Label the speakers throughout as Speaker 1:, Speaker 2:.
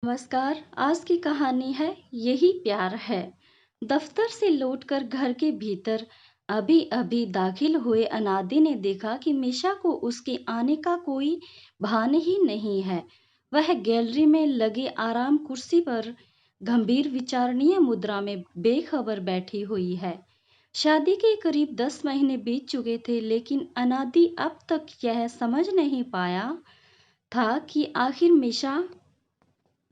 Speaker 1: नमस्कार। आज की कहानी है यही प्यार है। दफ्तर से लौटकर घर के भीतर अभी अभी दाखिल हुए अनादि ने देखा कि मीशा को उसके आने का कोई भान ही नहीं है। वह गैलरी में लगे आराम कुर्सी पर गंभीर विचारणीय मुद्रा में बेखबर बैठी हुई है। शादी के करीब 10 महीने बीत चुके थे, लेकिन अनादि अब तक यह समझ नहीं पाया था कि आखिर मीशा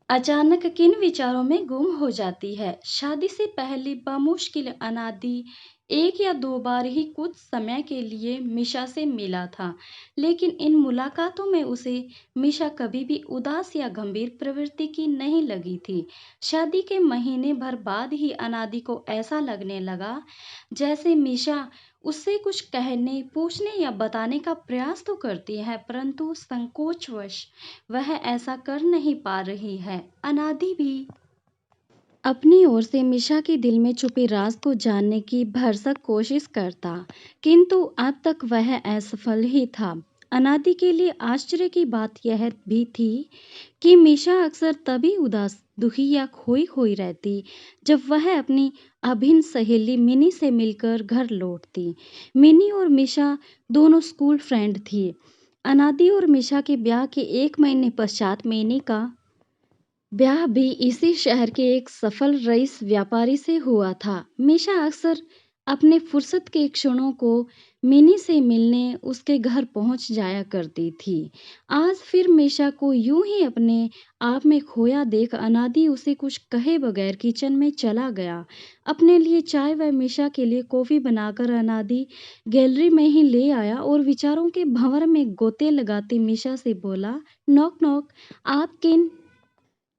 Speaker 1: अचानक किन विचारों में गुम हो जाती है। शादी से पहले बमुश्किल अनादि एक या दो बार ही कुछ समय के लिए मीशा से मिला था, लेकिन इन मुलाकातों में उसे मीशा कभी भी उदास या गंभीर प्रवृत्ति की नहीं लगी थी। शादी के महीने भर बाद ही अनादि को ऐसा लगने लगा जैसे मीशा उससे कुछ कहने, पूछने या बताने का प्रयास तो करती है, परंतु संकोचवश वह ऐसा कर नहीं पा रही है। अनादि भी अपनी ओर से मीशा के दिल में छुपे राज को जानने की भरसक कोशिश करता, किंतु अब तक वह असफल ही था। अनादि के लिए आश्चर्य की बात यह भी थी कि मीशा अक्सर तभी उदास, दुखी या खोई खोई रहती जब वह अपनी अभिन्न सहेली मिनी से मिलकर घर लौटती। मिनी और मीशा दोनों स्कूल फ्रेंड थी। अनादि और मीशा के ब्याह के 1 महीने पश्चात मिनी का ब्याह भी इसी शहर के एक सफल रईस व्यापारी से हुआ था। मीशा अक्सर अपने फुर्सत के क्षणों को मिनी से मिलने उसके घर पहुंच जाया करती थी। आज फिर मीशा को यूं ही अपने आप में खोया देख अनादि उसे कुछ कहे बगैर किचन में चला गया। अपने लिए चाय व मीशा के लिए कॉफी बनाकर अनादि गैलरी में ही ले आया और विचारों के भंवर में गोते लगाते मीशा से बोला, नॉक नॉक, आप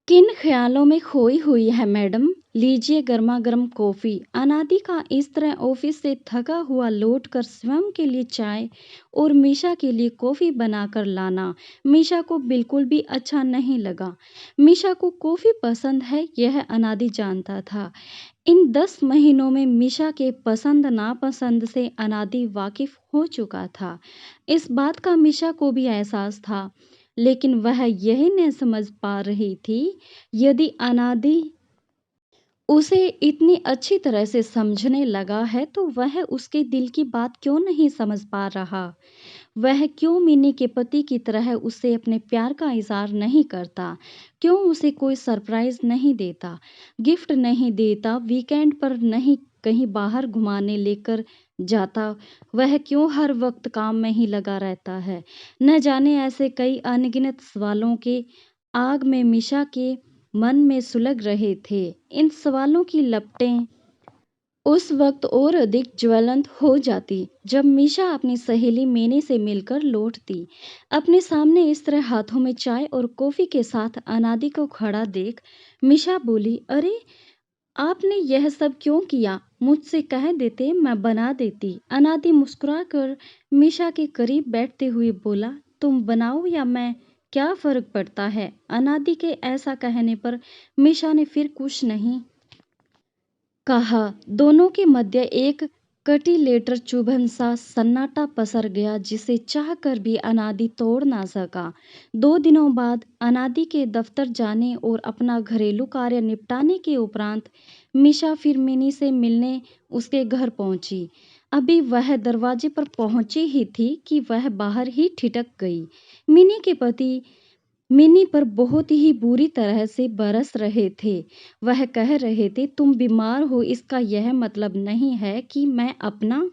Speaker 1: किन ख्यालों में खोई हुई है मैडम? लीजिए गर्मा गर्म कॉफी। अनादि का इस तरह ऑफिस से थका हुआ लौटकर स्वयं के लिए चाय और मीशा के लिए कॉफी बनाकर लाना मीशा को बिल्कुल भी अच्छा नहीं लगा। मीशा को कॉफी पसंद है, यह अनादि जानता था। इन 10 महीनों में मीशा के पसंद नापसंद से अनादि वाकिफ हो चुका था। इस बात का मीशा को भी एहसास था, लेकिन वह यही नहीं समझ पा रही थी, यदि अनादि उसे इतनी अच्छी तरह से समझने लगा है तो वह उसके दिल की बात क्यों नहीं समझ पा रहा। वह क्यों मिनी के पति की तरह उससे अपने प्यार का इजहार नहीं करता, क्यों उसे कोई सरप्राइज नहीं देता, गिफ्ट नहीं देता, वीकेंड पर नहीं कहीं बाहर घुमाने लेकर जाता। वह क्यों हर वक्त काम में ही लगा रहता है। न जाने ऐसे कई अनगिनत सवालों के आग में मीशा के मन में सुलग रहे थे। इन सवालों की लपटें उस वक्त और अधिक ज्वलंत हो जाती जब मीशा अपनी सहेली मेने से मिलकर लौटती। अपने सामने इस तरह हाथों में चाय और कॉफी के साथ अनादि को खड़ा देख मीशा बोली, अरे आपने यह सब क्यों किया? मुझसे कह देते, मैं बना देती। अनादि मुस्कुराकर मीशा के करीब बैठते हुए बोला, तुम बनाओ या मैं, क्या फर्क पड़ता है? अनादि के ऐसा कहने पर मीशा ने फिर कुछ नहीं कहा। दोनों के मध्य एक कटिलेटर चुभन सा सन्नाटा पसर गया जिसे चाह कर भी अनादि तोड़ ना सका। 2 दिनों बाद अनादि के दफ्तर जाने और अपना घरेलू कार्य निपटाने के उपरांत मीशा फिर मिनी से मिलने उसके घर पहुंची। अभी वह दरवाजे पर पहुंची ही थी कि वह बाहर ही ठिठक गई। मिनी के पति मिनी पर बहुत ही बुरी तरह से बरस रहे थे। वह कह रहे थे, तुम बीमार हो इसका यह मतलब नहीं है कि मैं अपना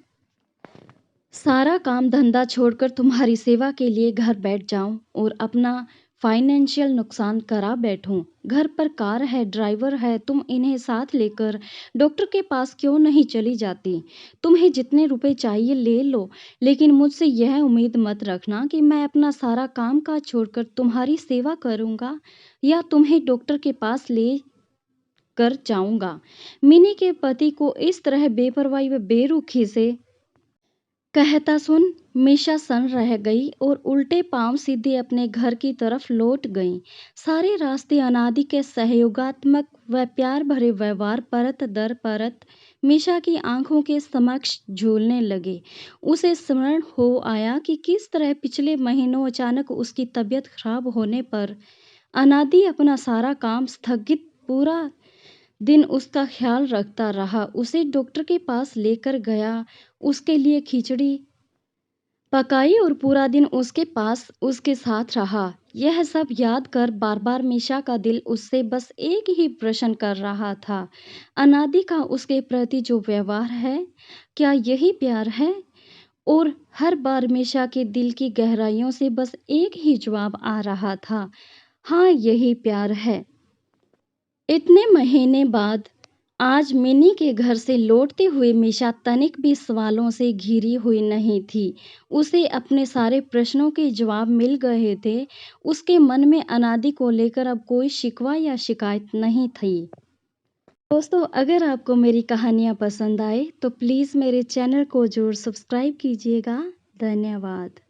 Speaker 1: सारा काम धंधा छोड़कर तुम्हारी सेवा के लिए घर बैठ जाऊं और अपना फाइनेंशियल नुकसान करा बैठूं। घर पर कार है, ड्राइवर है, तुम इन्हें साथ लेकर डॉक्टर के पास क्यों नहीं चली जाती? तुम्हें जितने रुपए चाहिए ले लो, लेकिन मुझसे यह उम्मीद मत रखना कि मैं अपना सारा काम काज छोड़कर तुम्हारी सेवा करूंगा या तुम्हें डॉक्टर के पास ले कर जाऊंगा। मिनी के पति को इस तरह बेपरवाही व बेरुखी से कहता सुन मीशा सन्न रह गई और उल्टे पांव सीधे अपने घर की तरफ लौट गई। सारे रास्ते अनादि के सहयोगात्मक व प्यार भरे व्यवहार परत दर परत मीशा की आंखों के समक्ष झूलने लगे। उसे स्मरण हो आया कि किस तरह पिछले महीनों अचानक उसकी तबीयत खराब होने पर अनादि अपना सारा काम स्थगित पूरा दिन उसका ख्याल रखता रहा। उसे डॉक्टर के पास लेकर गया, उसके लिए खिचड़ी पकाई और पूरा दिन उसके पास उसके साथ रहा। यह सब याद कर बार-बार मीशा का दिल उससे बस एक ही प्रश्न कर रहा था, अनादि का उसके प्रति जो व्यवहार है, क्या यही प्यार है? और हर बार मीशा के दिल की गहराइयों से बस एक ही जवाब आ रहा था, हाँ, यही प्यार है। इतने महीने बाद आज मिनी के घर से लौटते हुए मीशा तनिक भी सवालों से घिरी हुई नहीं थी। उसे अपने सारे प्रश्नों के जवाब मिल गए थे। उसके मन में अनादि को लेकर अब कोई शिकवा या शिकायत नहीं थी। दोस्तों, अगर आपको मेरी कहानियाँ पसंद आए तो प्लीज़ मेरे चैनल को ज़रूर सब्सक्राइब कीजिएगा। धन्यवाद।